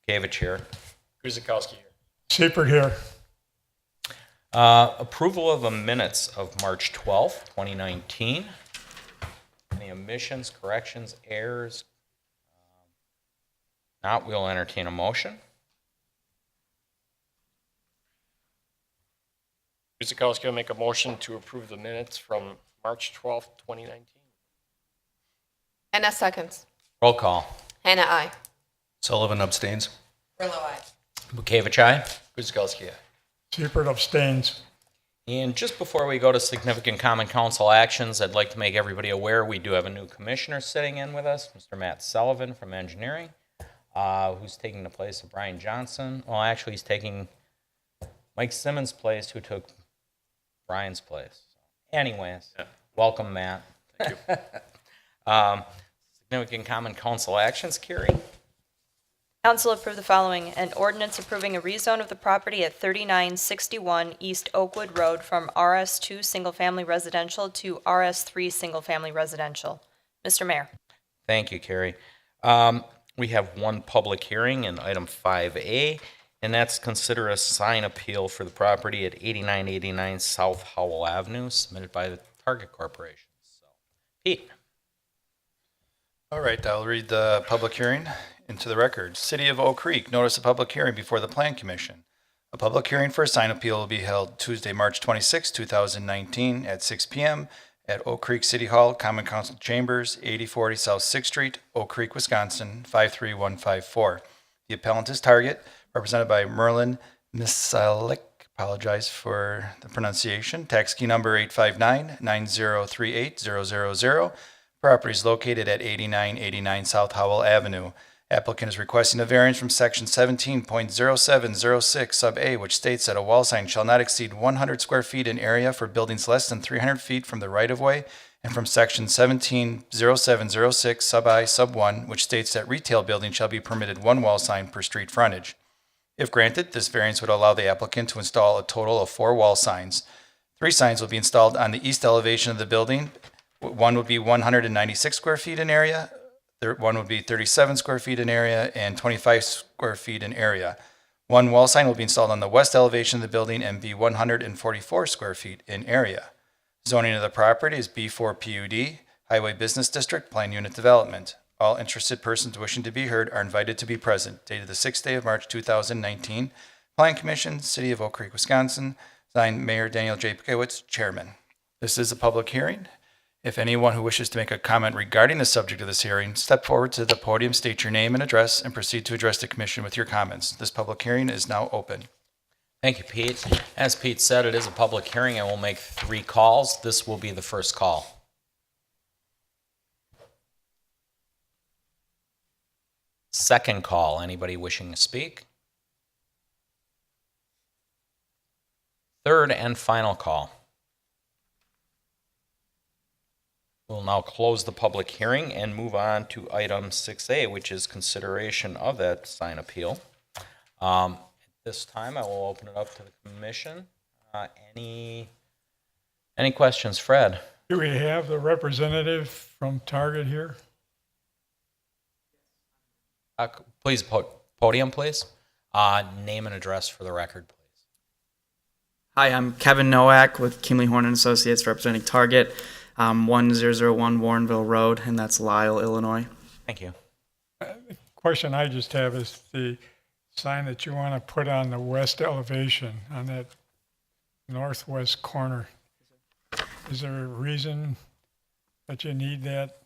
Gavich here. Guzikowski here. Seifert here. Approval of the minutes of March 12th, 2019. Any omissions, corrections, errors? Not, we'll entertain a motion. Guzikowski will make a motion to approve the minutes from March 12th, 2019. Hannah seconds. Roll call. Hannah, aye. Sullivan abstains. Grillo, aye. Bukevich, aye. Guzikowski, aye. Seifert abstains. And just before we go to significant common council actions, I'd like to make everybody aware we do have a new commissioner sitting in with us, Mr. Matt Sullivan from engineering, who's taking the place of Brian Johnson. Well, actually, he's taking Mike Simmons' place, who took Brian's place. Anyways, welcome, Matt. Thank you. Significant common council actions, Carrie? Council approved the following: an ordinance approving a rezone of the property at 3961 East Oakwood Road from RS2 Single Family Residential to RS3 Single Family Residential. Mr. Mayor. Thank you, Carrie. We have one public hearing in item 5A, and that's consider a sign appeal for the property at 8989 South Howell Avenue, submitted by the Target Corporation. So, Pete. All right, I'll read the public hearing into the record. City of Oak Creek, notice of public hearing before the Plan Commission. A public hearing for a sign appeal will be held Tuesday, March 26, 2019 at 6 p.m. at Oak Creek City Hall, Common Council Chambers, 8040 South 6th Street, Oak Creek, Wisconsin, 53154. The appellant is Target, represented by Merlin Misalik. Apologize for the pronunciation. Tax key number 859-9038-000. Property is located at 8989 South Howell Avenue. Applicant is requesting a variance from section 17.0706 sub A, which states that a wall sign shall not exceed 100 square feet in area for buildings less than 300 feet from the right-of-way, and from section 17.0706 sub I sub 1, which states that retail buildings shall be permitted one wall sign per street frontage. If granted, this variance would allow the applicant to install a total of 4 wall signs. 3 signs will be installed on the east elevation of the building. One would be 196 square feet in area, one would be 37 square feet in area, and 25 square feet in area. One wall sign will be installed on the west elevation of the building and be 144 square feet in area. Zoning of the property is B4 PUD, Highway Business District, Plan Unit Development. All interested persons wishing to be heard are invited to be present. Dated the 6th day of March 2019. Plan Commission, City of Oak Creek, Wisconsin. Signed, Mayor Daniel J. Pukowicz, Chairman. This is a public hearing. If anyone who wishes to make a comment regarding the subject of this hearing, step forward to the podium, state your name and address, and proceed to address the commission with your comments. This public hearing is now open. Thank you, Pete. As Pete said, it is a public hearing. I will make 3 calls. This will be the first call. Second call. Anybody wishing to speak? Third and final call. We'll now close the public hearing and move on to item 6A, which is consideration of that sign appeal. At this time, I will open it up to the commission. Any questions, Fred? Do we have the representative from Target here? Please, podium, please. Name and address for the record, please. Hi, I'm Kevin Nowak with Kimley Horn & Associates representing Target, 1001 Warrenville Road, and that's Lisle, Illinois. Thank you. The question I just have is the sign that you want to put on the west elevation on that northwest corner. Is there a reason that you need that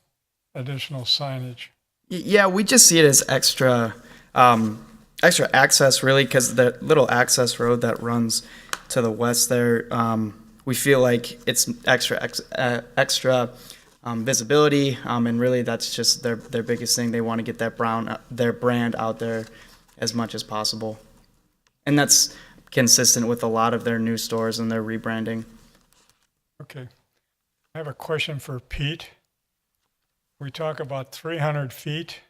additional signage? Yeah, we just see it as extra access, really, because the little access road that runs to the west there, we feel like it's extra visibility, and really that's just their biggest thing. They want to get their brand out there as much as possible, and that's consistent with a lot of their new stores and their rebranding. Okay. I have a question for Pete. We talk about 300 feet.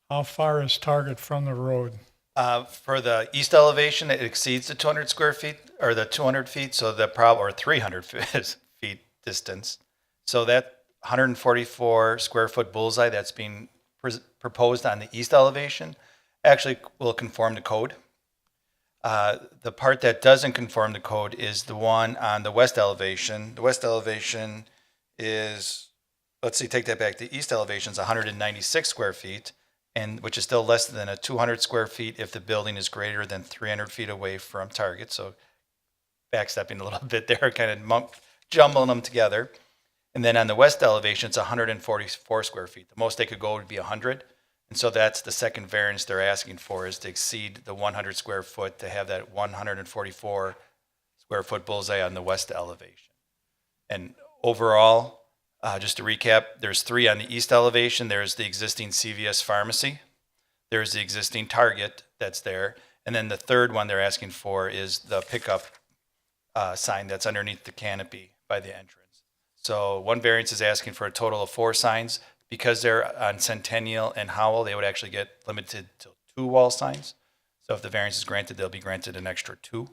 How far is Target from the road? For the east elevation, it exceeds the 200 square feet or the 200 feet, so or 300 feet distance. So that 144 square foot bullseye that's being proposed on the east elevation actually will conform to code. The part that doesn't conform to code is the one on the west elevation. The west elevation is, let's see, take that back. The east elevation is 196 square feet, and which is still less than a 200 square feet if the building is greater than 300 feet away from target. So backstepping a little bit there, kind of jumbling them together. And then on the west elevation, it's 144 square feet. The most they could go would be 100. And so that's the second variance they're asking for, is to exceed the 100 square foot to have that 144 square foot bullseye on the west elevation. And overall, just to recap, there's 3 on the east elevation. There's the existing CVS pharmacy. There's the existing Target that's there. And then the third one they're asking for is the pickup sign that's underneath the canopy by the entrance. So one variance is asking for a total of 4 signs. Because they're on Centennial and Howell, they would actually get limited to 2 wall signs. So if the variance is granted, they'll be granted an extra 2.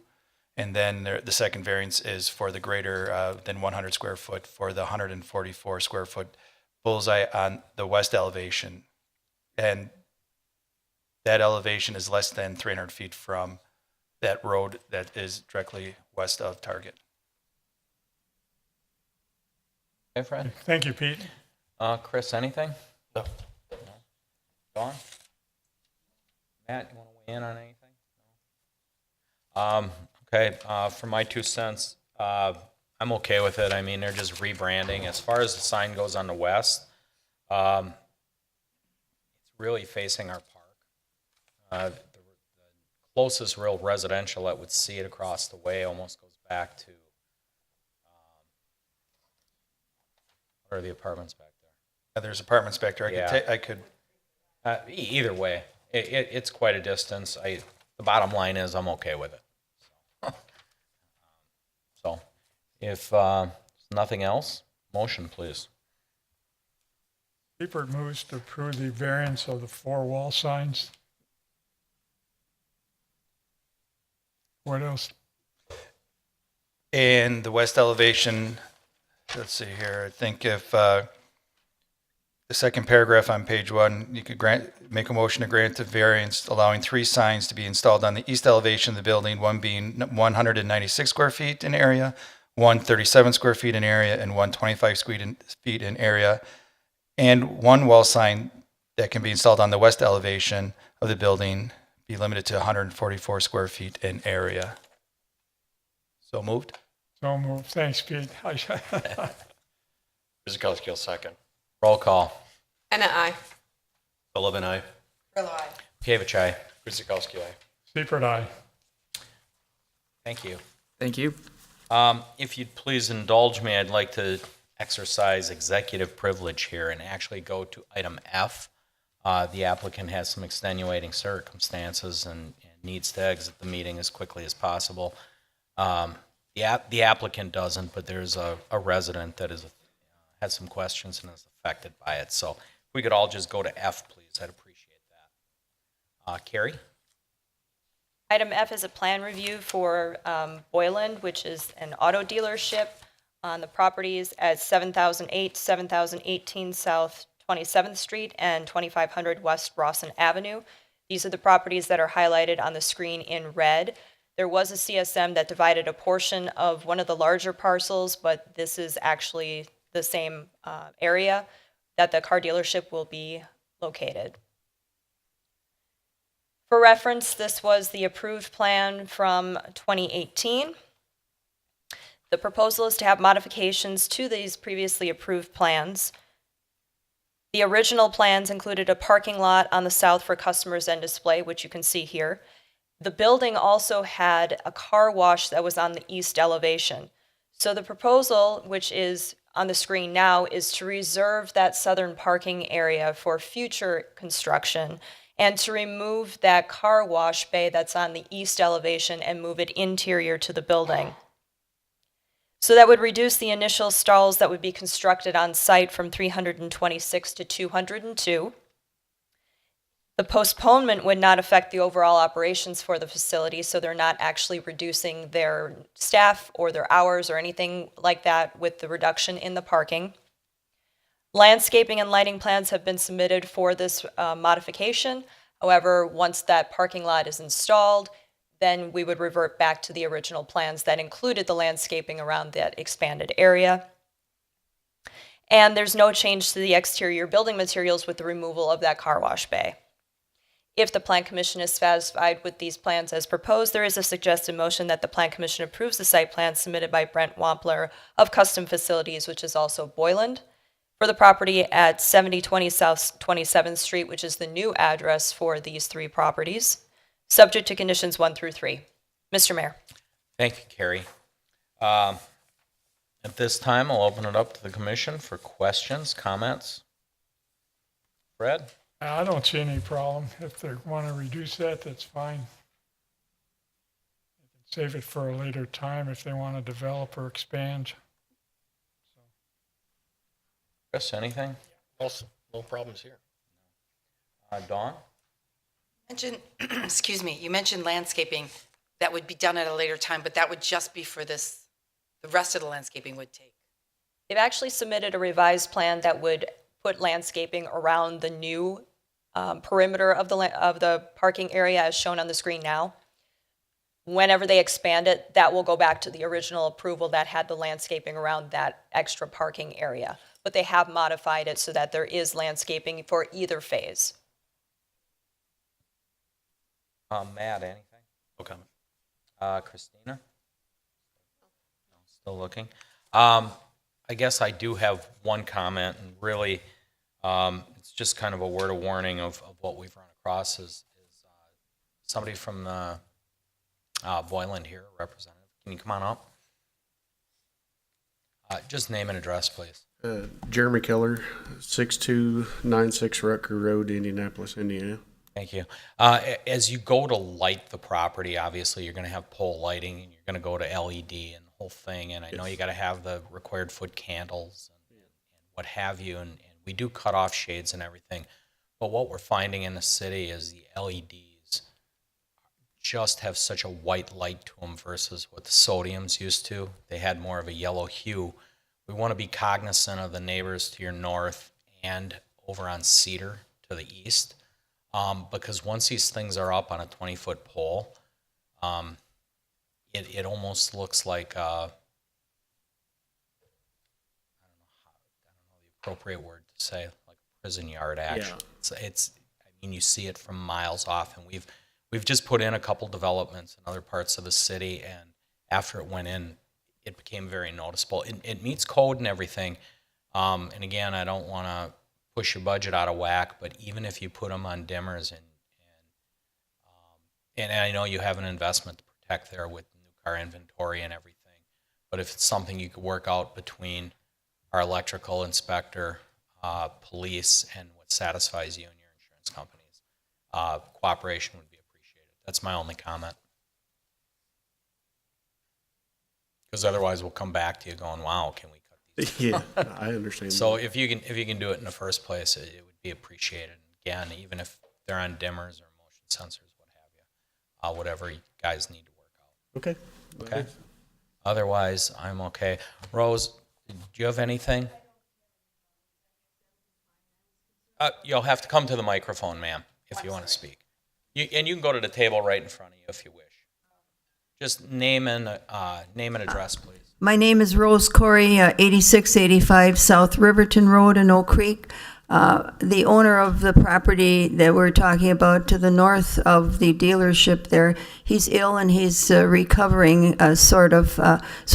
And then the second variance is for the greater than 100 square foot for the 144 square foot bullseye on the west elevation. And that elevation is less than 300 feet from that road that is directly west of Target. Hey, Fred? Thank you, Pete. Chris, anything? No. Dawn? Matt, you want to weigh in on anything? Okay, for my 2 cents, I'm okay with it. I mean, they're just rebranding. As far as the sign goes on the west, it's really facing our park. The closest real residential that would see it across the way almost goes back to, what are the apartments back there? There's apartments back there. Yeah. I could Either way, it's quite a distance. The bottom line is I'm okay with it. So, if nothing else, motion, please. Seifert moves to approve the variance of the 4 wall signs. What else? And the west elevation, let's see here, I think if the second paragraph on page 1, you could make a motion to grant the variance allowing 3 signs to be installed on the east elevation of the building, one being 196 square feet in area, 137 square feet in area, and 125 feet in area, and 1 wall sign that can be installed on the west elevation of the building be limited to 144 square feet in area. So moved. So moved. Thanks, Pete. Guzekowski will second. Roll call. Anna, aye. Sullivan, aye. Pavich, aye. Guzekowski, aye. Seifert, aye. Thank you. Thank you. If you'd please indulge me, I'd like to exercise executive privilege here and actually go to item F. The applicant has some extenuating circumstances and needs to exit the meeting as quickly as possible. The applicant doesn't, but there's a resident that has some questions and is affected by it. So if we could all just go to F, please, I'd appreciate that. Carrie? Item F is a plan review for Boyland, which is an auto dealership on the properties at 7008, 7018 South 27th Street and 2500 West Rawson Avenue. These are the properties that are highlighted on the screen in red. There was a CSM that divided a portion of one of the larger parcels, but this is actually the same area that the car dealership will be located. For reference, this was the approved plan from 2018. The proposal is to have modifications to these previously approved plans. The original plans included a parking lot on the south for customers and display, which you can see here. The building also had a car wash that was on the east elevation. So the proposal, which is on the screen now, is to reserve that southern parking area for future construction and to remove that car wash bay that's on the east elevation and move it interior to the building. So that would reduce the initial stalls that would be constructed on site from 326 to 202. The postponement would not affect the overall operations for the facility, so they're not actually reducing their staff or their hours or anything like that with the reduction in the parking. Landscaping and lighting plans have been submitted for this modification. However, once that parking lot is installed, then we would revert back to the original plans that included the landscaping around that expanded area. And there's no change to the exterior building materials with the removal of that car wash bay. If the Plan Commission is satisfied with these plans as proposed, there is a suggested motion that the Plan Commission approves the site plan submitted by Brent Wampler of Custom Facilities, which is also Boyland, for the property at 7020 South 27th Street, which is the new address for these three properties, subject to conditions 1 through 3. Mr. Mayor. Thank you, Carrie. At this time, I'll open it up to the commission for questions, comments. Fred? I don't see any problem. If they want to reduce that, that's fine. They can save it for a later time if they want to develop or expand. Chris, anything? Also, no problems here. Dawn? Mention, excuse me, you mentioned landscaping that would be done at a later time, but that would just be for this, the rest of the landscaping would take. They've actually submitted a revised plan that would put landscaping around the new perimeter of the parking area as shown on the screen now. Whenever they expand it, that will go back to the original approval that had the landscaping around that extra parking area. But they have modified it so that there is landscaping for either phase. Matt, anything? No comment. Christina? No, still looking. I guess I do have one comment, and really, it's just kind of a word of warning of what we've run across is somebody from Boyland here, representative. Can you come on up? Just name and address, please. Jeremy Keller, 6296 Rucker Road, Indianapolis, Indiana. Thank you. As you go to light the property, obviously you're going to have pole lighting, and you're going to go to LED and the whole thing. And I know you got to have the required foot candles and what have you. And we do cut off shades and everything. But what we're finding in the city is the LEDs just have such a white light to them versus what the sodiums used to. They had more of a yellow hue. We want to be cognizant of the neighbors to your north and over on Cedar to the east. Because once these things are up on a 20-foot pole, it almost looks like I don't know the appropriate word to say, like a prison yard action. Yeah. It's I mean, you see it from miles off, and we've just put in a couple developments in other parts of the city, and after it went in, it became very noticeable. It meets code and everything, and again, I don't want to push your budget out of whack, but even if you put them on dimmers and I know you have an investment to protect there with new car inventory and everything, but if it's something you could work out between our electrical inspector, police, and what satisfies you and your insurance companies, cooperation would be appreciated. That's my only comment. Because otherwise we'll come back to you going, wow, can we cut these? Yeah, I understand. So if you can do it in the first place, it would be appreciated. Again, even if they're on dimmers or motion sensors, what have you, whatever you guys need to work out. Okay. Okay. Otherwise, I'm okay. Rose, do you have anything? You'll have to come to the microphone, ma'am, if you want to speak. And you can go to the table right in front of you if you wish. Just name and address, please. My name is Rose Corey, 8685 South Riverton Road in Oak Creek. The owner of the property that we're talking about to the north of the dealership there, he's ill and he's recovering, so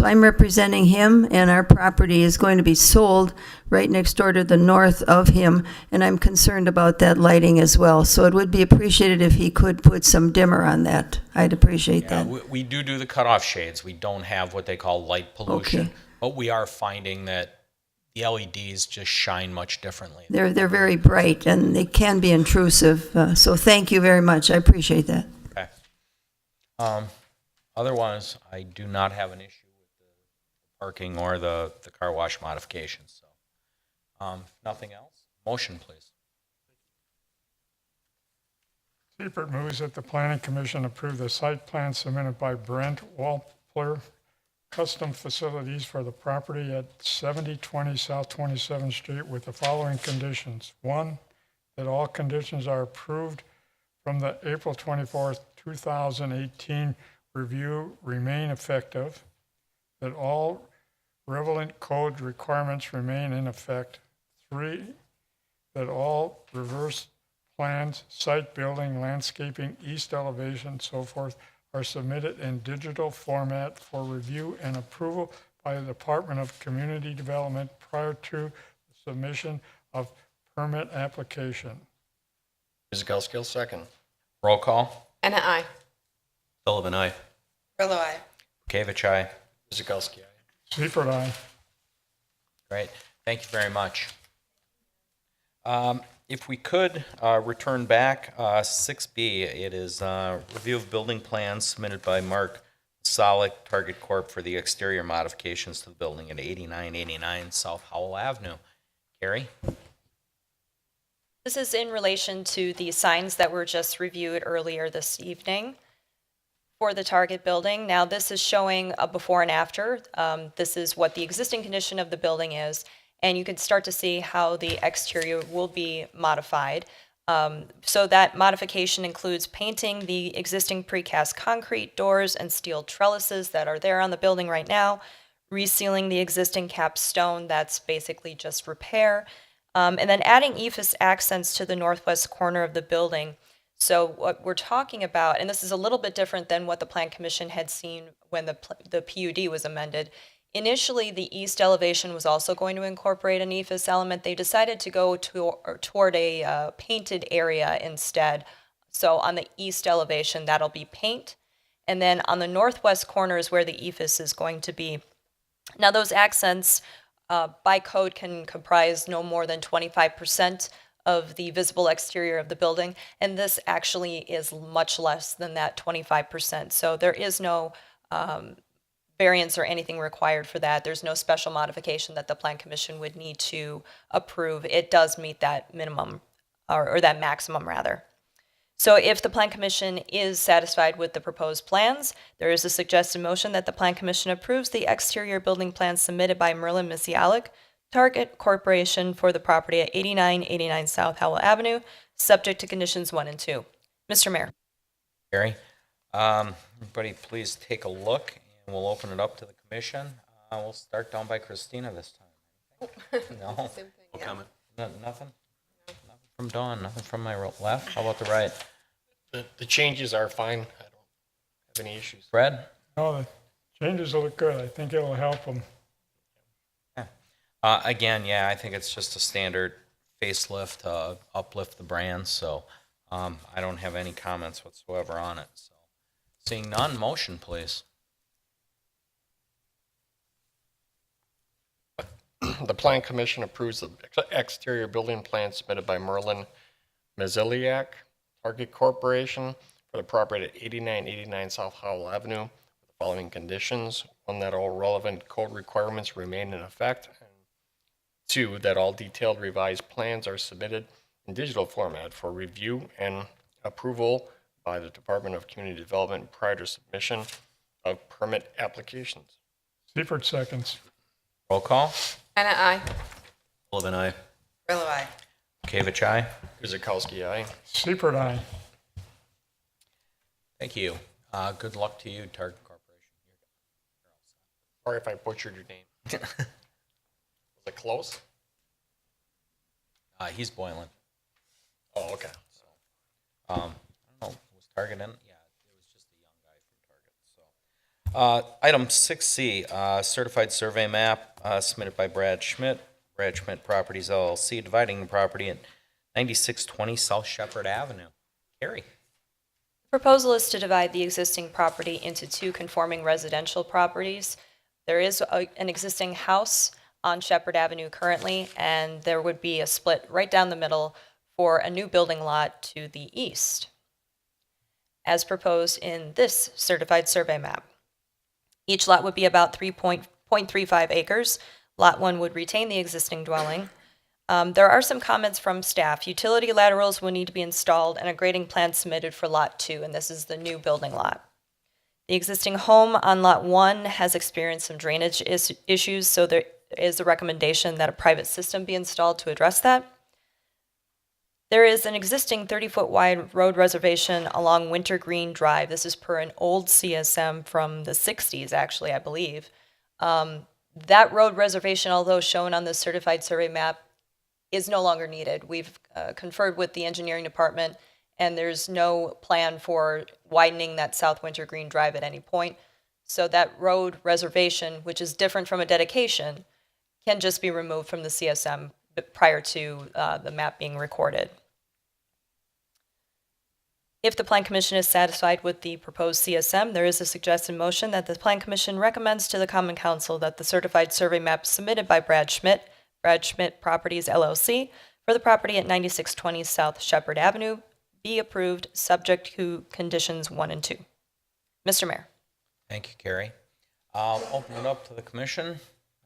I'm representing him, and our property is going to be sold right next door to the north of him, and I'm concerned about that lighting as well. So it would be appreciated if he could put some dimmer on that. I'd appreciate Yeah, that. we do the cutoff shades. We don't have what they call light pollution, Okay. but we are finding that the LEDs just shine much differently. They're very bright and they can be intrusive. So thank you very much. I appreciate that. Okay. Otherwise, I do not have an issue with the parking or the car wash modifications. So, nothing else? Motion, please. Seifert moves that the Planning Commission approve the site plan submitted by Brent Wampler Custom Facilities for the property at 7020 South 27th Street with the following conditions. 1, that all conditions are approved from the April 24th, 2018 review remain effective, that all relevant code requirements remain in effect. 3, that all reverse plans, site building, landscaping, east elevation, so forth, are submitted in digital format for review and approval by the Department of Community Development prior to the submission of permit application. Guzekowski will second. Roll call. Anna, I. Sullivan, aye. Grillo, aye. Bekavich, aye. Guzekowski, aye. Seifert, aye. Great. Thank you very much. If we could return back, 6B, it is review of building plans submitted by Mark Solick, Target Corp. For the exterior modifications to the building at 8989 South Howell Avenue. Carrie? This is in relation to the signs that were just reviewed earlier this evening for the Target building. Now, this is showing a before and after. This is what the existing condition of the building is, and you can start to see how the exterior will be modified. So that modification includes painting the existing precast concrete doors and steel trellises that are there on the building right now, resealing the existing cap stone, that's basically just repair, and then adding ephes accents to the northwest corner of the building. So what we're talking about, and this is a little bit different than what the Plan Commission had seen when the PUD was amended. Initially, the east elevation was also going to incorporate an ephes element. They decided to go toward a painted area instead. So on the east elevation, that'll be paint. And then on the northwest corner is where the ephes is going to be. Now, those accents by code can comprise no more than 25% of the visible exterior of the building, and this actually is much less than that 25%. So there is no variance or anything required for that. There's no special modification that the Plan Commission would need to approve. It does meet that minimum, or that maximum rather. So if the Plan Commission is satisfied with the proposed plans, there is a suggested motion that the Plan Commission approves the exterior building plans submitted by Merlin Misialik, Target Corporation, for the property at 8989 South Howell Avenue, subject to conditions 1 and 2. Mr. Mayor. Carrie? Everybody please take a look, and we'll open it up to the commission. We'll start down by Christina this time. No? Same thing. No comment. Nothing? Nothing from Dawn, nothing from my left? How about the right? The changes are fine. I don't have any issues. Fred? No, the changes will look good. I think it'll help them. Again, yeah, I think it's just a standard facelift, uplift the brand, so I don't have any comments whatsoever on it. So, seeing none, motion, please. The Plan Commission approves the exterior building plan submitted by Merlin Misialik, Target Corporation, for the property at 8989 South Howell Avenue, with the following conditions. 1, that all relevant code requirements remain in effect. And 2, that all detailed revised plans are submitted in digital format for review and approval by the Department of Community Development prior to submission of permit applications. Seifert seconds. Roll call. Anna, I. Sullivan, aye. Grillo, aye. Bekavich, aye. Guzekowski, aye. Seifert, aye. Thank you. Good luck to you, Target Corporation. Sorry if I butchered your name. Was it close? He's boiling. Oh, okay. I don't know, was Target in? Yeah, it was just a young guy from Target. So, item 6C, certified survey map submitted by Brad Schmidt, Brad Schmidt Properties LLC, dividing the property at 9620 South Shepherd Avenue. Carrie? The proposal is to divide the existing property into 2 conforming residential properties. There is an existing house on Shepherd Avenue currently, and there would be a split right down the middle for a new building lot to the east, as proposed in this certified survey map. Each lot would be about 3.35 acres. Lot 1 would retain the existing dwelling. There are some comments from staff. Utility laterals will need to be installed and a grading plan submitted for Lot 2, and this is the new building lot. The existing home on Lot 1 has experienced some drainage issues, so there is a recommendation that a private system be installed to address that. There is an existing 30-foot wide road reservation along Wintergreen Drive. This is per an old CSM from the 60s, actually, I believe. That road reservation, although shown on the certified survey map, is no longer needed. We've conferred with the engineering department, and there's no plan for widening that South Wintergreen Drive at any point. So that road reservation, which is different from a dedication, can just be removed from the CSM prior to the map being recorded. If the Plan Commission is satisfied with the proposed CSM, there is a suggested motion that the Plan Commission recommends to the Common Council that the certified survey map submitted by Brad Schmidt Properties LLC, for the property at 9620 South Shepherd Avenue be approved, subject to conditions 1 and 2. Mr. Mayor. Thank you, Carrie. I'll open it up to the commission.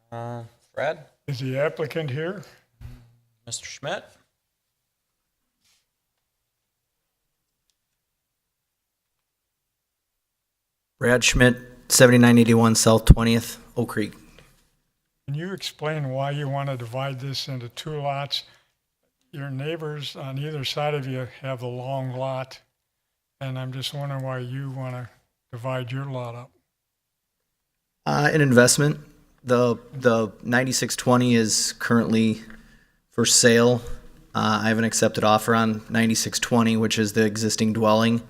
Fred, Is the applicant here? Mr. Schmidt? Brad Schmidt, 7981 South 20th, Oak Creek. Can you explain why you want to divide this into two lots? Your neighbors on either side of you have the long lot, and I'm just wondering why you want to divide your lot up. An investment. The 9620 is currently for sale. I have an accepted offer on 9620, which is the existing dwelling.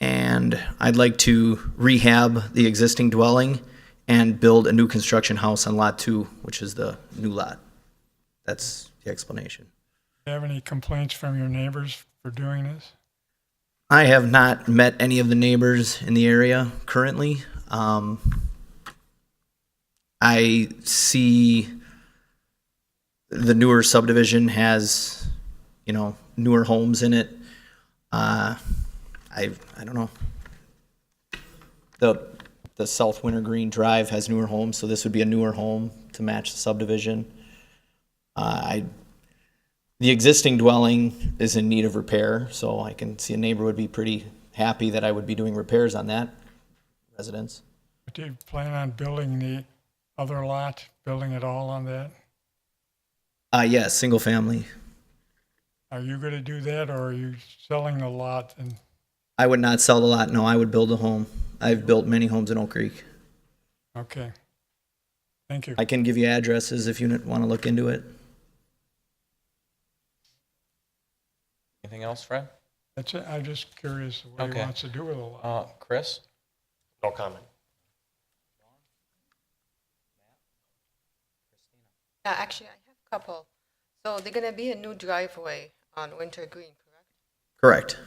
And I'd like to rehab the existing dwelling and build a new construction house on lot 2, which is the new lot. That's the explanation. Do you have any complaints from your neighbors for doing this? I have not met any of the neighbors in the area currently. I see the newer subdivision has, newer homes in it. I don't know. The South Wintergreen Drive has newer homes, so this would be a newer home to match the subdivision. The existing dwelling is in need of repair, so I can see a neighbor would be pretty happy that I would be doing repairs on that residence. Do you plan on building the other lot, building it all on that? Yes, single family. Are you going to do that, or are you selling the lot? And I would not sell the lot, no, I would build a home. I've built many homes in Oak Creek. okay, thank you. I can give you addresses if you want to look into it. Anything else, Fred? That's it. I'm just curious what he Okay. wants to do with the lot. Chris? No comment. Yeah, actually, I have a couple. So they're gonna be a new driveway on Wintergreen, correct? Correct.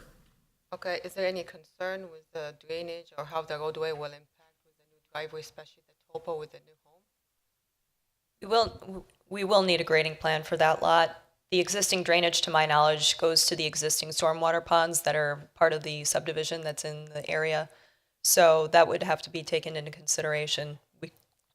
Okay, is there any concern with the drainage or how the roadway will impact with the new driveway, especially the topo with the new home? We will need a grading plan for that lot. The existing drainage, to my knowledge, goes to the existing stormwater ponds that are part of the subdivision that's in the area. So that would have to be taken into consideration.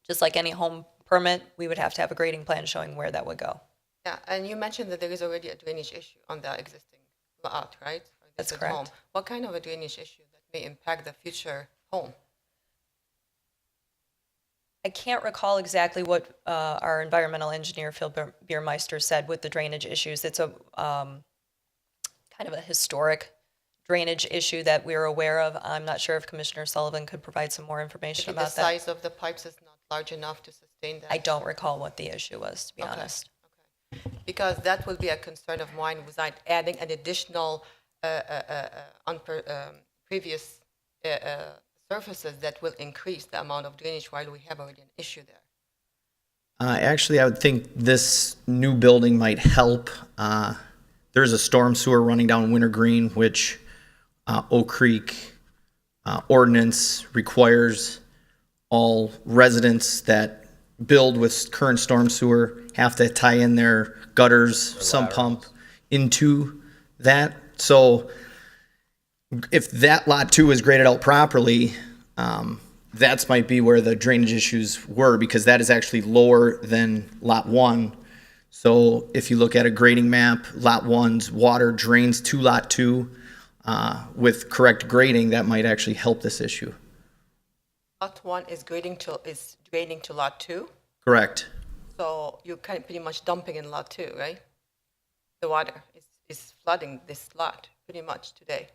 Just like any home permit, we would have to have a grading plan showing where that would go. Yeah, and you mentioned that there is already a drainage issue on the existing lot, right? Or That's existing correct. home. What kind of a drainage issue that may impact the future home? I can't recall exactly what our environmental engineer, Phil Biermeister, said with the drainage issues. It's a kind of a historic drainage issue that we're aware of. I'm not sure if Commissioner Sullivan could provide some more information Maybe the about that. size of the pipes is not large enough to sustain that? I don't recall what the issue was, to be Okay. honest. Okay. Because that will be a concern of mine, without adding an additional previous surfaces that will increase the amount of drainage while we have already an issue there. Actually, I would think this new building might help. There's a storm sewer running down Wintergreen, which Oak Creek ordinance requires all residents that build with current storm sewer have to tie in their gutters, sump pump into that. So if that lot 2 is graded out properly, that might be where the drainage issues were, because that is actually lower than lot 1. So if you look at a grading map, lot 1's water drains to lot 2. With correct grading, that might actually help this issue. Lot 1 is draining to lot 2, Correct. so you're kind of pretty much dumping in lot 2, right? The water is flooding this lot pretty much today.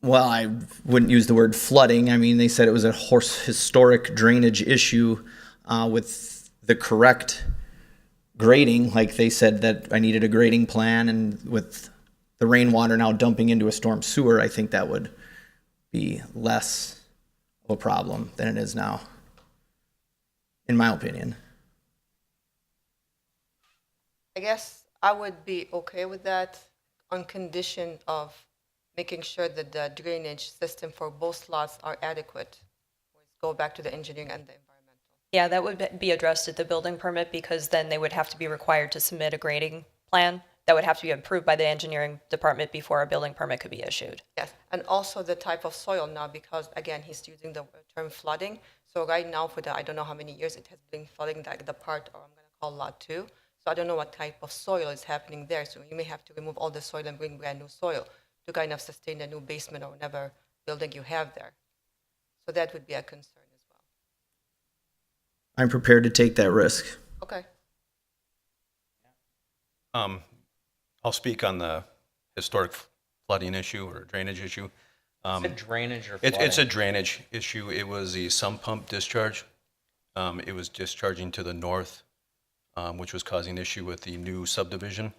Well, I wouldn't use the word flooding. I mean, they said it was a historic drainage issue with the correct grading. Like they said that I needed a grading plan, and with the rainwater now dumping into a storm sewer, I think that would be less of a problem than it is now, in my opinion. I guess I would be okay with that on condition of making sure that the drainage system for both lots are adequate. Go back to the engineering and the environmental. Yeah, that would be addressed at the building permit, because then they would have to be required to submit a grading plan that would have to be approved by the engineering department before a building permit could be issued. Yes, and also the type of soil now, because again, he's using the term flooding. So right now for the, I don't know how many years it has been flooding the part, or I'm gonna call lot 2. So I don't know what type of soil is happening there. So you may have to remove all the soil and bring brand new soil to kind of sustain the new basement or whatever building you have there. So that would be a concern as well. I'm prepared to take that risk. Okay. I'll speak on the historic flooding issue or drainage issue. Is it drainage or It's a flooding? drainage issue. It was the sump pump discharge. It was discharging to the north, which was causing issue with the new subdivision.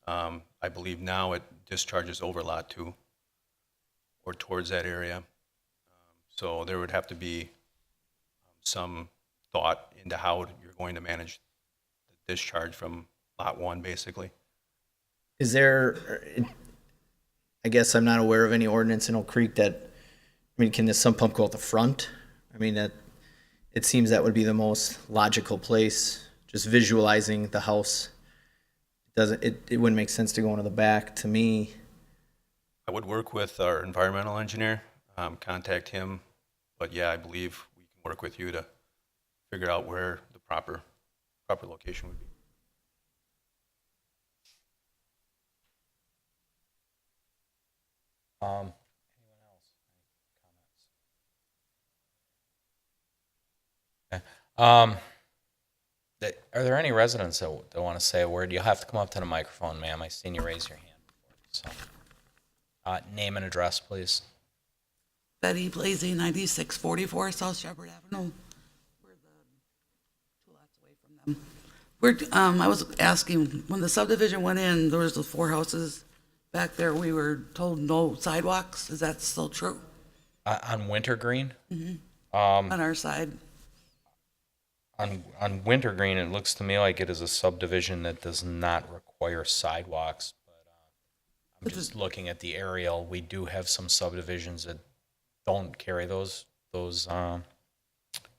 I believe now it discharges over lot 2 or towards that area. So there would have to be some thought into how you're going to manage the discharge from lot 1, basically. Is there, I guess I'm not aware of any ordinance in Oak Creek that, I mean, can the sump pump go out the front? I mean, that, it seems that would be the most logical place, just visualizing the house. It wouldn't make sense to go into the back, to me. I would work with our environmental engineer, contact him, but yeah, I believe we can work with you to figure out where the proper location would be. Anyone else? Any comments? Okay. Are there any residents that want to say a word? You'll have to come up to the microphone, ma'am. I seen you raise your hand before. So, name and address, please. Betty Blasey, 9644 South Shepherd Avenue. We're the 2 lots away from them. I was asking, when the subdivision went in, there was the 4 houses back there. We were told no sidewalks. Is that still true On Wintergreen? on our side? On Wintergreen, it looks to me like it is a subdivision that does not require sidewalks. But I'm just looking at the aerial. We do have some subdivisions that don't carry those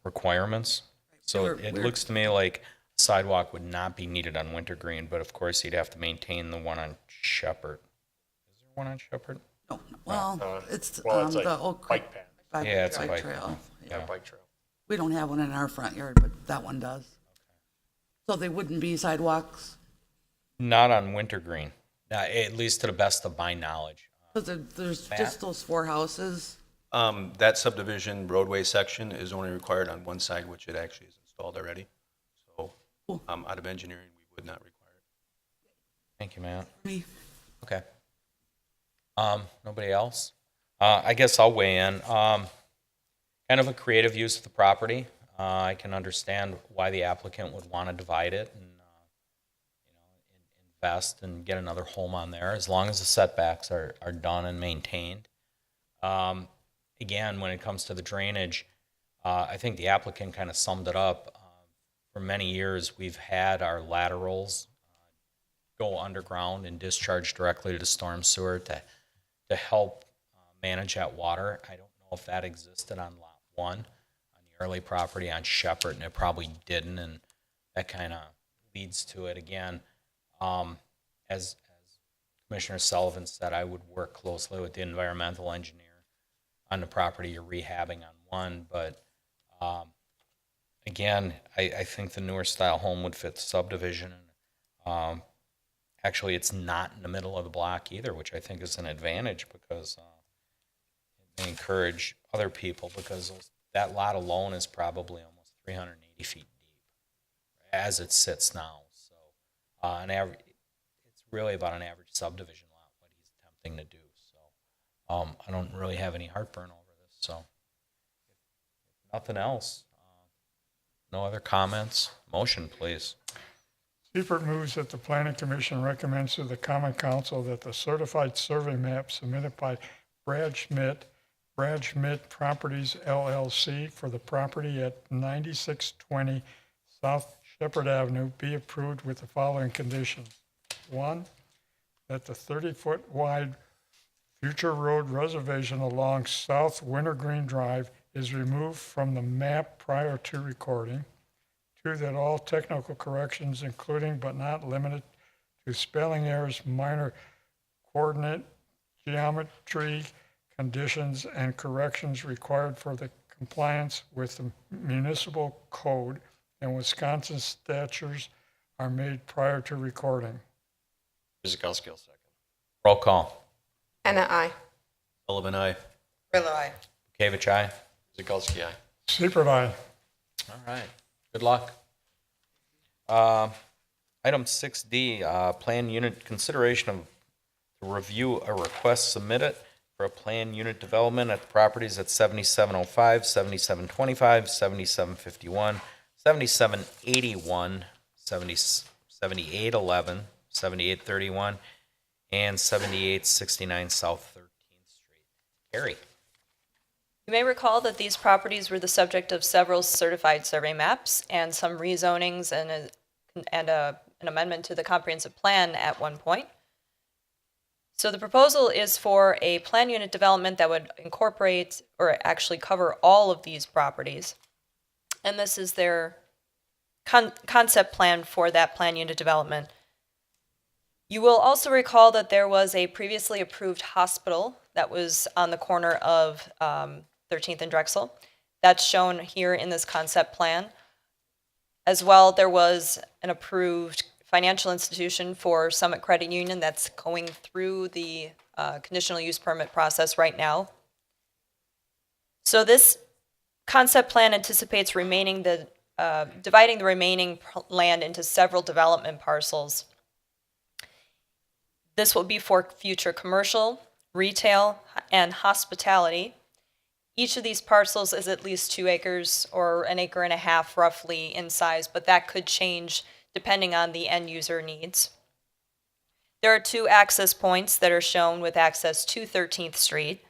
requirements. So it looks to me like sidewalk would not be needed on Wintergreen, but of course you'd have to maintain the one on Shepherd. Is there one on Shepherd? No, well, it's like the Oak Creek bike path. Yeah, it's a bike bike trail. path. Yeah, bike trail. We don't have one in our front yard, but that one does. So they wouldn't be sidewalks? Not on Wintergreen, at least to the best of my knowledge. Because there's just those 4 houses. That subdivision roadway section is only required on one side, which it actually is installed already. So, Cool. out of engineering, we would not require it. Thank you, Matt. Me. Okay. Nobody else? I guess I'll weigh in. Kind of a creative use of the property. I can understand why the applicant would want to divide it and invest and get another home on there, as long as the setbacks are done and maintained. Again, when it comes to the drainage, I think the applicant kind of summed it up. For many years, we've had our laterals go underground and discharge directly to the storm sewer to help manage that water. I don't know if that existed on Lot 1 on the early property on Shepherd, and it probably didn't, and that kind of leads to it again. As Commissioner Sullivan said, I would work closely with the environmental engineer on the property you're rehabbing on one, but again, I think the newer style home would fit the subdivision. Actually, it's not in the middle of the block either, which I think is an advantage because it may encourage other people, because that lot alone is probably almost 380 feet deep as it sits now. So, it's really about an average subdivision lot, what he's attempting to do. So I don't really have any heartburn over this. So if nothing else, no other comments. Motion, please. Seifert moves that the Planning Commission recommends to the Common Council that the certified survey map submitted by Brad Schmidt Properties LLC for the property at 9620 South Shepherd Avenue be approved with the following conditions. One, that the 30-foot wide future road reservation along South Wintergreen Drive is removed from the map prior to recording. Two, that all technical corrections, including but not limited to spelling errors, minor coordinate, geometry, conditions, and corrections required for the compliance with the municipal code and Wisconsin statutes are made prior to recording. Guzekowski will second. Roll call. Anna, I. Sullivan, aye. Grillo, aye. Bekavich, aye. Guzekowski, aye. Seifert, aye. All right. Good luck. Item 6D, plan unit consideration of to review a request submitted for a plan unit development at the properties at 7705, 7725, 7751, 7781, 7811, 7831, and 7869 South 13th Street. Carrie. You may recall that these properties were the subject of several certified survey maps and some rezonings and an amendment to the comprehensive plan at one point. So the proposal is for a plan unit development that would incorporate or actually cover all of these properties. And this is their concept plan for that plan unit development. You will also recall that there was a previously approved hospital that was on the corner of 13th and Drexel. That's shown here in this concept plan. As well, there was an approved financial institution for Summit Credit Union that's going through the conditional use permit process right now. So this concept plan anticipates dividing the remaining land into several development parcels. This will be for future commercial, retail, and hospitality. Each of these parcels is at least 2 acres or 1.5 acres roughly in size, but that could change depending on the end user needs. There are 2 access points that are shown with access to 13th Street.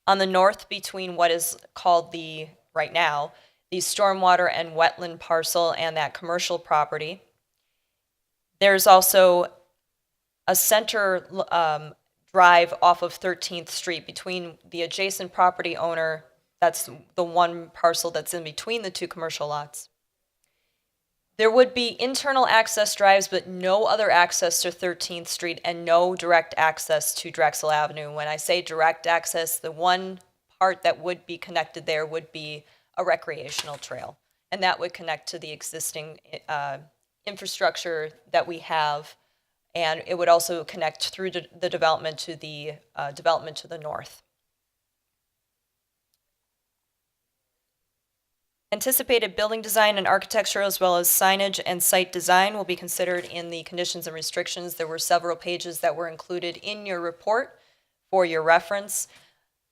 On the north between what is called right now, the stormwater and wetland parcel and that commercial property. There's also a center drive off of 13th Street between the adjacent property owner, that's the one parcel that's in between the 2 commercial lots. There would be internal access drives, but no other access to 13th Street and no direct access to Drexel Avenue. When I say direct access, the one part that would be connected there would be a recreational trail, and that would connect to the existing infrastructure that we have, and it would also connect through the development to the development to the north. Anticipated building design and architecture, as well as signage and site design, will be considered in the conditions and restrictions. There were several pages that were included in your report for your reference.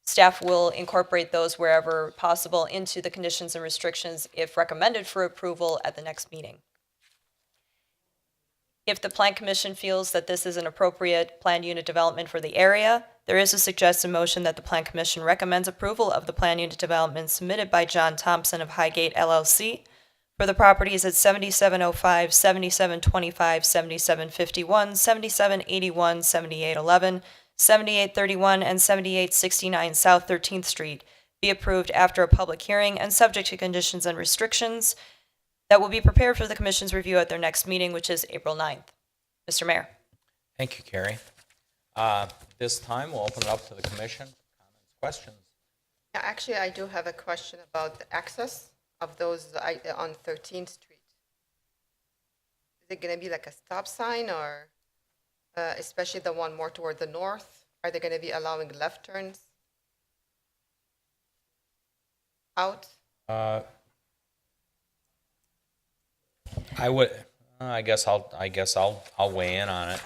Staff will incorporate those wherever possible into the conditions and restrictions if recommended for approval at the next meeting. If the Plan Commission feels that this is an appropriate planned unit development for the area, there is a suggested motion that the Plan Commission recommends approval of the plan unit development submitted by John Thompson of Highgate LLC for the properties at 7705, 7725, 7751, 7781, 7811, 7831, and 7869 South 13th Street be approved after a public hearing and subject to conditions and restrictions that will be prepared for the Commission's review at their next meeting, which is April 9th. Mr. Mayor. Thank you, Carrie. This time, we'll open it up to the Commission. Comments, questions? Yeah, actually, I do have a question about the access of those on 13th Street. Is it going to be like a stop sign, or especially the one more toward the north? Are they going to be allowing left turns out? I guess I'll weigh in on it.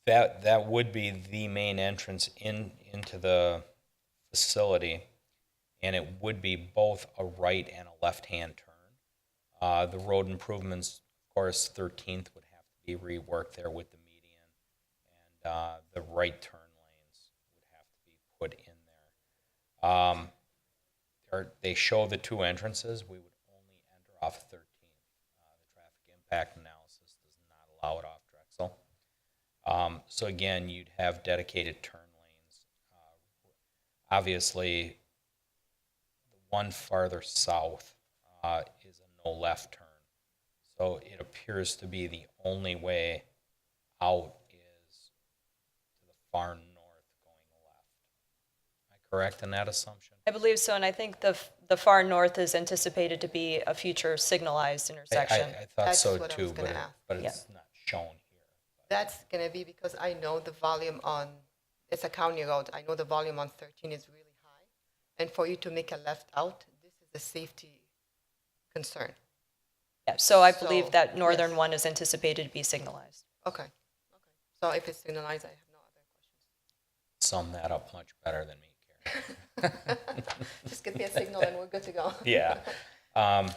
That would be the main entrance into the facility, and it would be both a right and a left-hand turn. The road improvements, of course, 13th would have to be reworked there with the median, and the right turn lanes would have to be put in there. They show the two entrances. We would only enter off 13th. The traffic impact analysis does not allow it off Drexel. So again, you'd have dedicated turn lanes. Obviously, the one farther south is a no left turn. So it appears to be the only way out is to the far north going left. Am I correct in that assumption? I believe so, and I think the far north is anticipated to be a future signalized intersection. I thought That's so what I too, was gonna ask. but it's not shown here. That's gonna be because I know the volume on, it's a county road, I know the volume on 13 is really high. And for you to make a left out, this is a safety concern. Yeah, so I So, believe that northern yes. one is anticipated to be signalized. Okay. So if it's signalized, I have no other questions. Sum that up much better than me, Carrie. Just give me a signal and we're good to go. Yeah. Anybody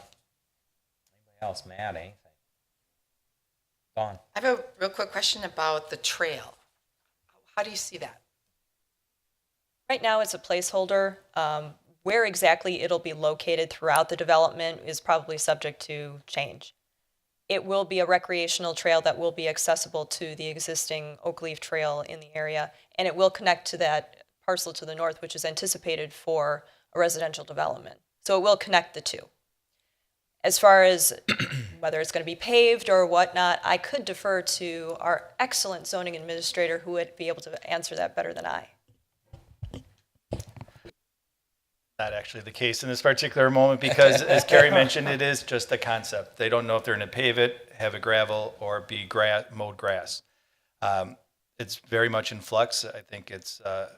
else? Matt, anything? Dawn? I have a real quick question about the trail. How do you see that? Right now, it's a placeholder. Where exactly it'll be located throughout the development is probably subject to change. It will be a recreational trail that will be accessible to the existing Oak Leaf Trail in the area, and it will connect to that parcel to the north, which is anticipated for a residential development. So it will connect the two. As far as whether it's going to be paved or whatnot, I could defer to our excellent zoning administrator who would be able to answer that better than I. Not actually the case in this particular moment because, as Carrie mentioned, it is just a concept. They don't know if they're going to pave it, have a gravel, or be mowed grass. It's very much in flux. I think it's a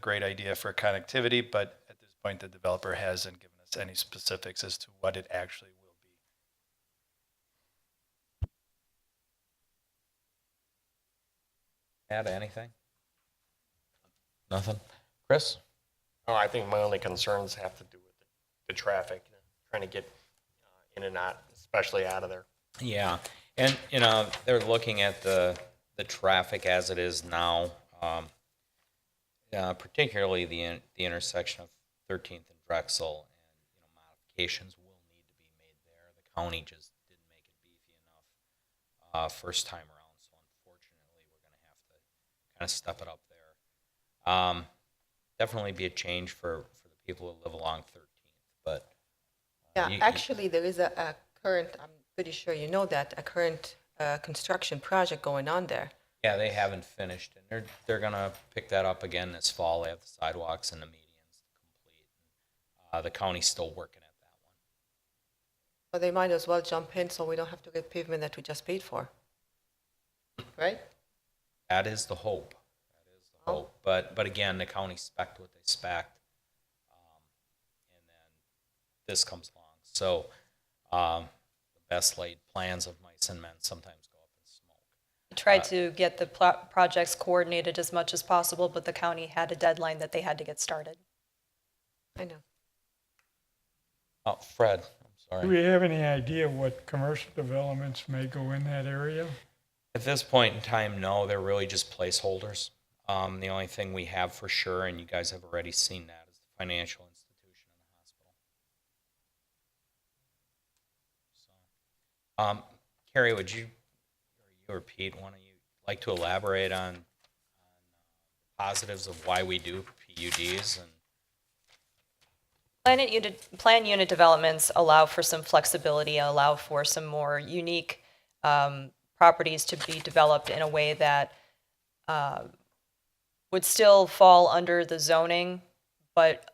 great idea for connectivity, but at this point, the developer hasn't given us any specifics as to what it actually will be. Matt, anything? Nothing? Chris? Oh, I think my only concerns have to do with the traffic, trying to get in and out, especially out of there. Yeah, and they're looking at the traffic as it is now, particularly the intersection of 13th and Drexel, and modifications will need to be made there. The county just didn't make it beefy enough first time around, so unfortunately we're going to have to kind of step it up there. Definitely be a change for the people who live along 13th, but Yeah, you- actually, there is a current, I'm pretty sure you know that, a current construction project going on there. yeah, they haven't finished, and they're gonna pick that up again this fall. They have the sidewalks and the medians complete. The county's still working at that one. So they might as well jump in so we don't have to get pavement that we just paid for. Right? That is the hope. Hope. But again, the county spec'd what they spec'd, and then this comes along. So the best laid plans of mice and men sometimes go up in smoke. I tried to get the projects coordinated as much as possible, but the county had a deadline that they had to get started. I know. Oh, Fred, I'm Do sorry. we have any idea what commercial developments may go in that area? At this point in time, no, they're really just placeholders. The only thing we have for sure, and you guys have already seen that, is the financial institution and the hospital. So, Carrie, would you or Pete, one of you like to elaborate on positives of why we do PUDs and Plan unit developments allow for some flexibility, allow for some more unique properties to be developed in a way that would still fall under the zoning, but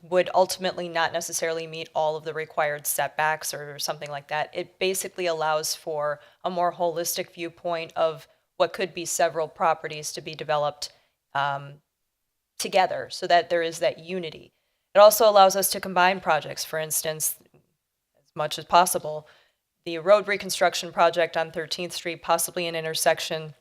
would ultimately not necessarily meet all of the required setbacks or something like that. It basically allows for a more holistic viewpoint of what could be several properties to be developed together so that there is that unity. It also allows us to combine projects. For instance, as much as possible, the road reconstruction project on 13th Street, possibly an intersection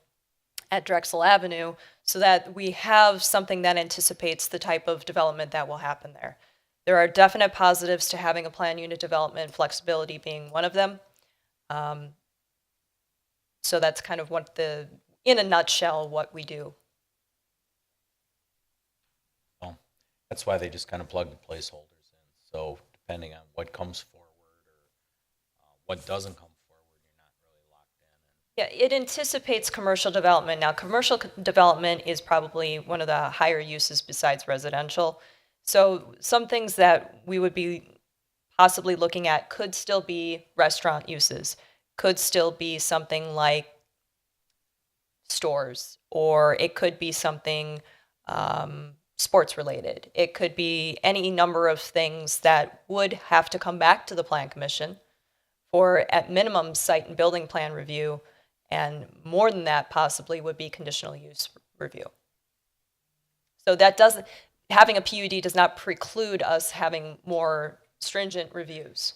at Drexel Avenue, so that we have something that anticipates the type of development that will happen there. There are definite positives to having a plan unit development, flexibility being one of them. So that's kind of what in a nutshell, what we do. Well, that's why they just kind of plug the placeholders in. So depending on what comes forward or what doesn't come forward, you're not really locked in. Yeah, it anticipates commercial development. Now, commercial development is probably one of the higher uses besides residential. So some things that we would be possibly looking at could still be restaurant uses, could still be something like stores, or it could be something sports related. It could be any number of things that would have to come back to the Plan Commission for, at minimum, site and building plan review, and more than that possibly would be conditional use review. So that doesn't, having a PUD does not preclude us having more stringent reviews.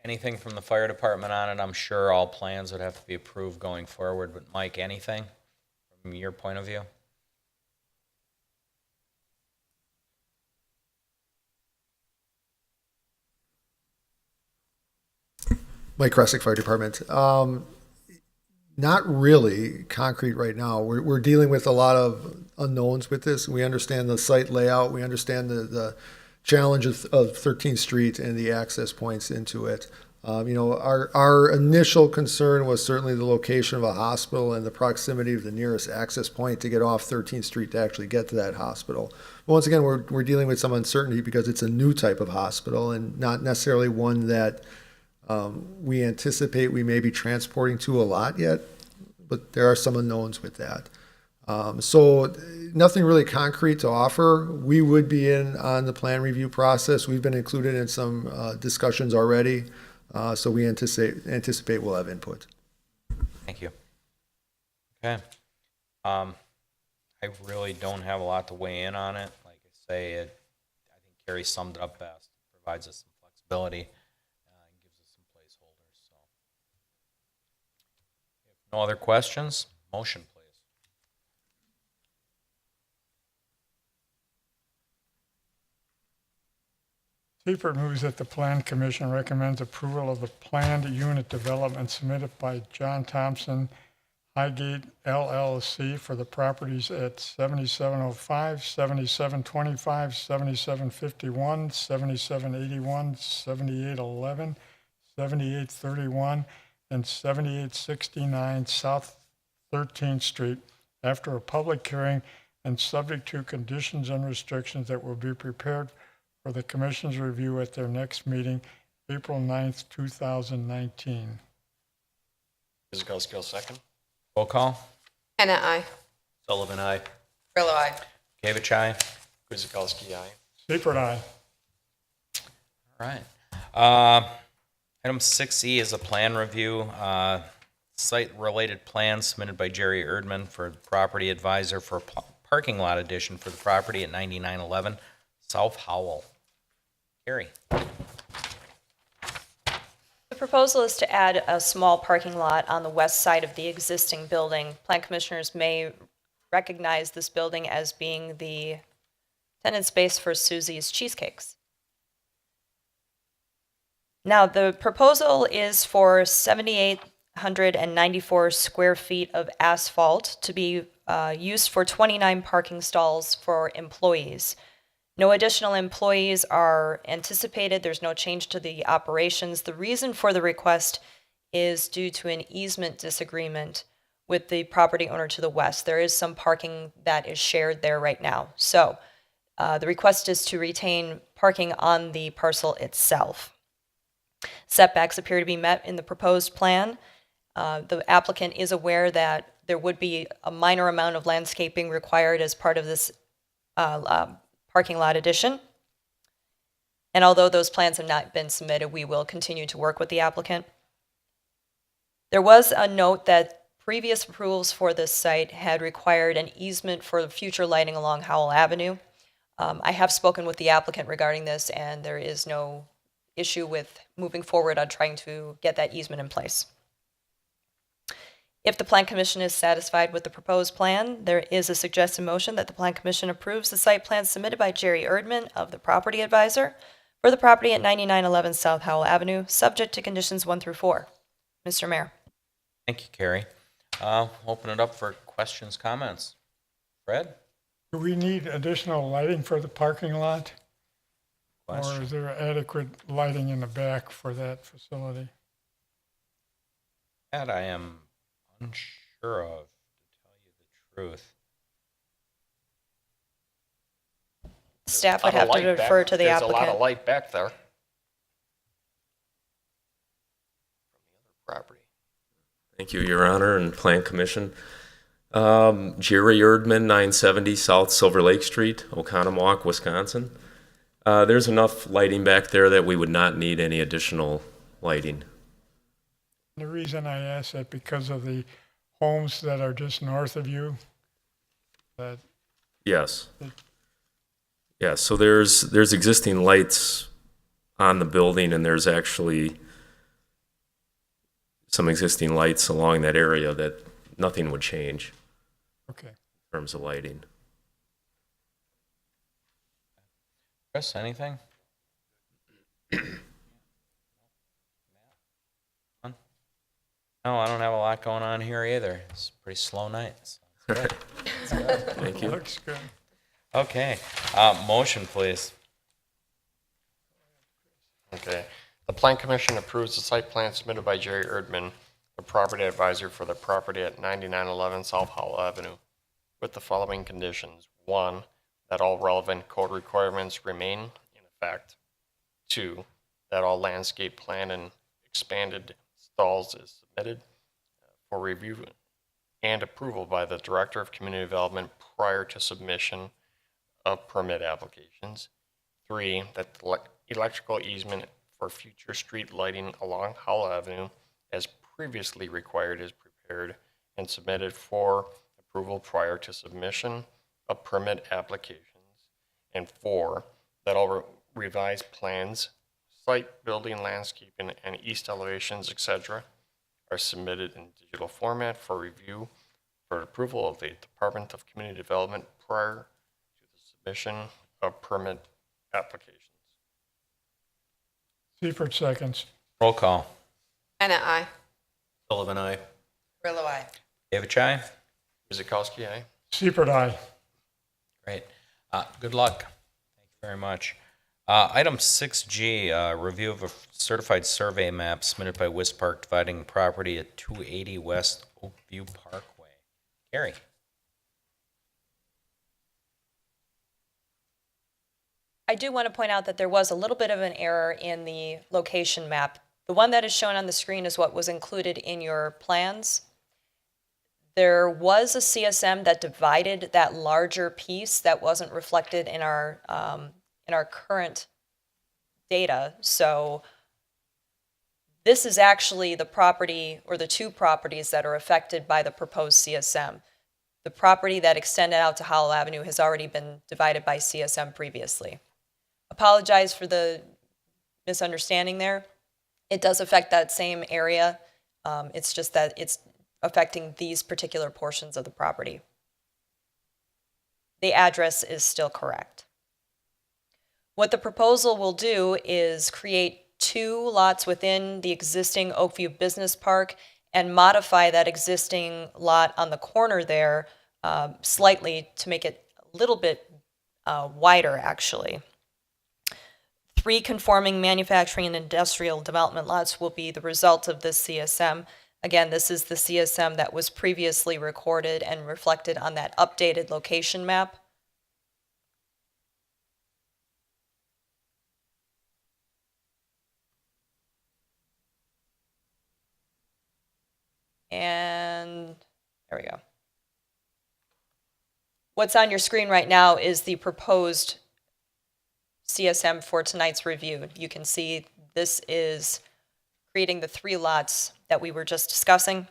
Anything from the fire department on it? I'm sure all plans would have to be approved going forward, but Mike, anything from your point of view? Mike Kresick, Fire Department. Not really concrete right now. We're dealing with a lot of unknowns with this. We understand the site layout. We understand the challenge of 13th Street and the access points into it. Our initial concern was certainly the location of a hospital and the proximity of the nearest access point to get off 13th Street to actually get to that hospital. But once again, we're dealing with some uncertainty because it's a new type of hospital and not necessarily one that we anticipate we may be transporting to a lot yet, but there are some unknowns with that. So nothing really concrete to offer. We would be in on the plan review process. We've been included in some discussions already, so we anticipate we'll have input. Thank you. Okay. I really don't have a lot to weigh in on it. Like I say, I think Carrie summed it up best. It provides us some flexibility and gives us some placeholders. So, if no other questions, motion, please. Seifert moves that the Plan Commission recommends approval of the planned unit development submitted by John Thompson Highgate LLC for the properties at 7705, 7725, 7751, 7781, 7811, 7831, and 7869 South 13th Street after a public hearing and subject to conditions and restrictions that will be prepared for the Commission's review at their next meeting, April 9th, 2019. Kuzikowski, second. Roll call. Hannah, aye. Sullivan, aye. Grillo, aye. Gavich, aye. Kuzikowski, aye. Seifert, aye. All right. Item 6E is a plan review. Site-related plan submitted by Jerry Erdman for property advisor for parking lot addition for the property at 9911 South Howell. Carrie. The proposal is to add a small parking lot on the west side of the existing building. Plan commissioners may recognize this building as being the tenant space for Susie's Cheesecakes. Now, the proposal is for 7,894 square feet of asphalt to be used for 29 parking stalls for employees. No additional employees are anticipated. There's no change to the operations. The reason for the request is due to an easement disagreement with the property owner to the west. There is some parking that is shared there right now. So the request is to retain parking on the parcel itself. Setbacks appear to be met in the proposed plan. The applicant is aware that there would be a minor amount of landscaping required as part of this parking lot addition. And although those plans have not been submitted, we will continue to work with the applicant. There was a note that previous approvals for this site had required an easement for future lighting along Howell Avenue. I have spoken with the applicant regarding this, and there is no issue with moving forward on trying to get that easement in place. If the Plan Commission is satisfied with the proposed plan, there is a suggested motion that the Plan Commission approves the site plan submitted by Jerry Erdman of the Property Advisor for the property at 9911 South Howell Avenue, subject to conditions 1 through 4. Mr. Mayor. Thank you, Carrie. Open it up for questions, comments. Fred? Do we need additional lighting for the parking lot? Or Question. is there adequate lighting in the back for that facility? That I am unsure of, to tell you the truth. Staff would Lot have of to light back- defer to the There's a lot of applicant. light back there. Property. Thank you, Your Honor, and Plan Commission. Jerry Erdman, 970 South Silver Lake Street, Oconomowoc, Wisconsin. There's enough lighting back there that we would not need any additional lighting. The reason I ask that because of the homes that are just north of you, that Yes. Yes, so there's existing lights on the building, and there's actually some existing lights along that area that nothing would change okay. in terms of lighting. Chris, anything? No, I don't have a lot going on here either. It's a pretty slow night. So it's good. Thank you. Looks good. Okay, motion, please. Okay. The Plan Commission approves the site plan submitted by Jerry Erdman, the Property Advisor for the property at 9911 South Howell Avenue, with the following conditions. 1, that all relevant code requirements remain in effect. 2, that all landscape plan and expanded stalls is submitted for review and approval by the Director of Community Development prior to submission of permit applications. 3, that the electrical easement for future street lighting along Howell Avenue as previously required is prepared and submitted for approval prior to submission of permit applications. And 4, that all revised plans, site, building, landscaping, and east elevations, etc., are submitted in digital format for review for approval of the Department of Community Development prior to the submission of permit applications. Seifert seconds. Roll call. Anna, I. Sullivan, aye. Grillo, aye. David Chai? Guzekowski, aye. Seifert, aye. Great. Good luck. Thank you very much. Item 6G, review of a certified survey map submitted by Wispark dividing the property at 280 West Oakview Parkway. Gary? I do want to point out that there was a little bit of an error in the location map. The one that is shown on the screen is what was included in your plans. There was a CSM that divided that larger piece that wasn't reflected in our current data. So this is actually the property or the two properties that are affected by the proposed CSM. The property that extended out to Howell Avenue has already been divided by CSM previously. Apologize for the misunderstanding there. It does affect that same area. It's just that it's affecting these particular portions of the property. The address is still correct. What the proposal will do is create 2 lots within the existing Oakview Business Park and modify that existing lot on the corner there slightly to make it a little bit wider, actually. 3 conforming manufacturing and industrial development lots will be the result of this CSM. Again, this is the CSM that was previously recorded and reflected on that updated location map. And there we go. What's on your screen right now is the proposed CSM for tonight's review. You can see this is creating the 3 lots that we were just discussing.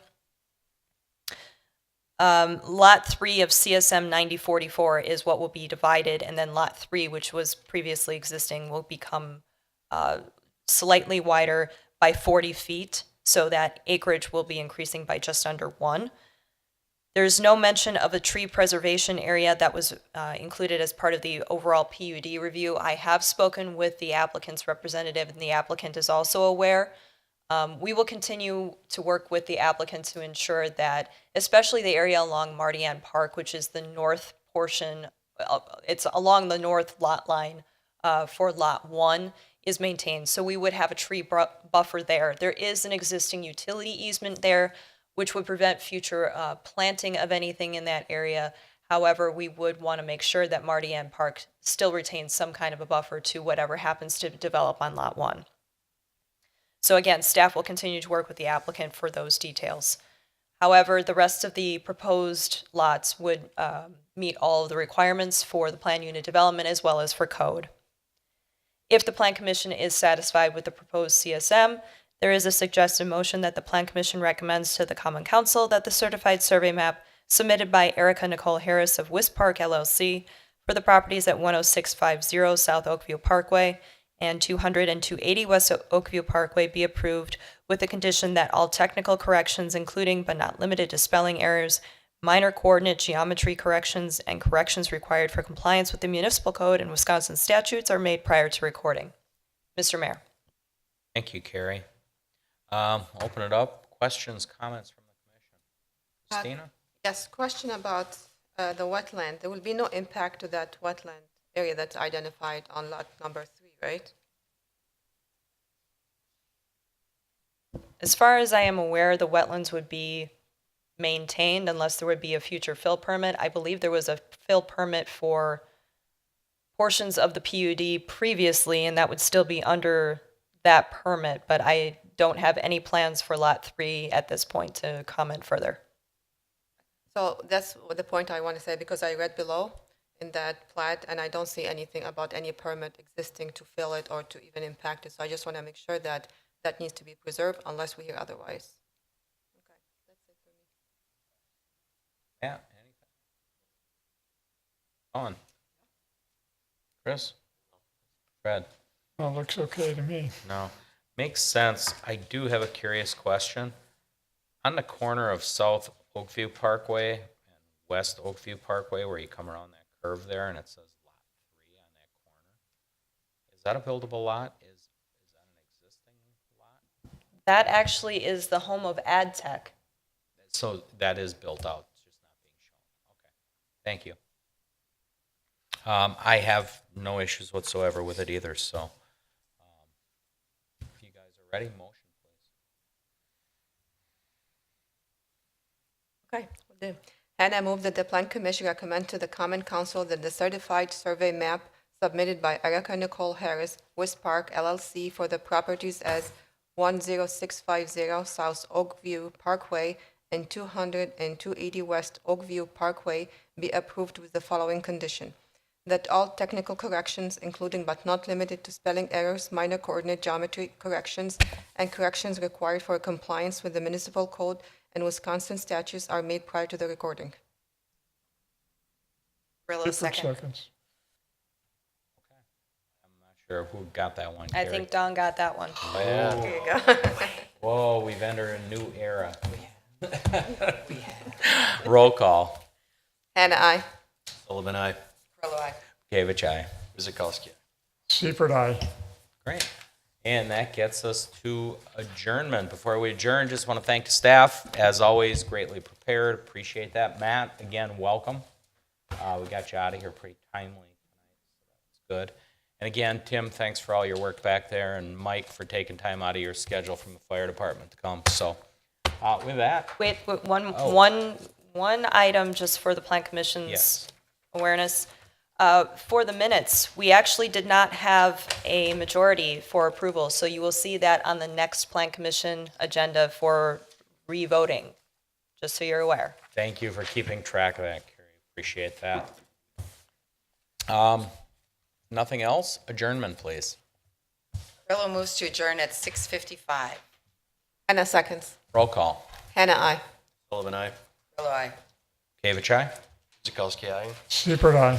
Lot 3 of CSM 9044 is what will be divided, and then Lot 3, which was previously existing, will become slightly wider by 40 feet, so that acreage will be increasing by just under 1. There's no mention of a tree preservation area that was included as part of the overall PUD review. I have spoken with the applicant's representative, and the applicant is also aware. We will continue to work with the applicant to ensure that, especially the area along Marty Ann Park, which is the north portion, it's along the north lot line for Lot 1, is maintained. So we would have a tree buffer there. There is an existing utility easement there, which would prevent future planting of anything in that area. However, we would want to make sure that Marty Ann Park still retains some kind of a buffer to whatever happens to develop on Lot 1. So again, staff will continue to work with the applicant for those details. However, the rest of the proposed lots would meet all of the requirements for the plan unit development as well as for code. If the Plan Commission is satisfied with the proposed CSM, there is a suggested motion that the Plan Commission recommends to the Common Council that the certified survey map submitted by Erica Nicole Harris of West Park LLC for the properties at 10650 South Oakview Parkway and 200 and 280 West Oakview Parkway be approved with the condition that all technical corrections, including but not limited to spelling errors, minor coordinate geometry corrections, and corrections required for compliance with the municipal code and Wisconsin statutes are made prior to recording. Mr. Mayor. Thank you, Carrie. Open it up. Questions, comments from the commission? Christina? Yes, question about the wetland. There will be no impact to that wetland area that's identified on lot number 3, right? As far as I am aware, the wetlands would be maintained unless there would be a future fill permit. I believe there was a fill permit for portions of the PUD previously, and that would still be under that permit, but I don't have any plans for Lot 3 at this point to comment further. So that's the point I want to say, because I read below in that plat, and I don't see anything about any permit existing to fill it or to even impact it. So I just want to make sure that that needs to be preserved unless we hear otherwise. Okay, that's it for me. Yeah, anything? On. Chris? Fred? Well, looks okay to me. No. Makes sense. I do have a curious question. On the corner of South Oakview Parkway and West Oakview Parkway, where you come around that curve there and it says Lot 3 on that corner, is that a buildable lot? Is that an existing lot? That actually is the home of AdTech. So that is built out, it's just not being shown. Okay, thank you. I have no issues whatsoever with it either, so if you guys are ready, motion, please. Okay, will do. And I move that the Plan Commission recommend to the Common Council that the certified survey map submitted by Erica Nicole Harris, West Park LLC for the properties as 10650 South Oakview Parkway and 200 and 280 West Oakview Parkway be approved with the following condition: that all technical corrections, including but not limited to spelling errors, minor coordinate geometry corrections, and corrections required for compliance with the municipal code and Wisconsin statutes are made prior to the recording. Grillo, Different second. seconds. I'm not sure who got that one, I Carrie. think Don got that one. Yeah. There you go. Whoa, we've entered a new era. Roll call. Hannah, aye. Sullivan, aye. Grillo, aye. Gavich, aye. Kuzikowski. Seifert, aye. Great. And that gets us to adjournment. Before we adjourn, just want to thank the staff. As always, greatly prepared. Appreciate that. Matt, again, welcome. We got you out of here pretty timely tonight, so that's good. And again, Tim, thanks for all your work back there, and Mike for taking time out of your schedule from the fire department to come. So with that, Wait, Oh. one item just for the Plan Commission's Yes. awareness. For the minutes, we actually did not have a majority for approval, so you will see that on the next Plan Commission agenda for revoting, just so you're aware. thank you for keeping track of that, Carrie. Appreciate that. Nothing else? Adjournment, please. Grillo moves to adjourn at 6:55. Hannah seconds. Roll call. Hannah, aye. Sullivan, aye. Grillo, aye. Bekavich, aye. Kuzikowski, aye. Seibert, aye.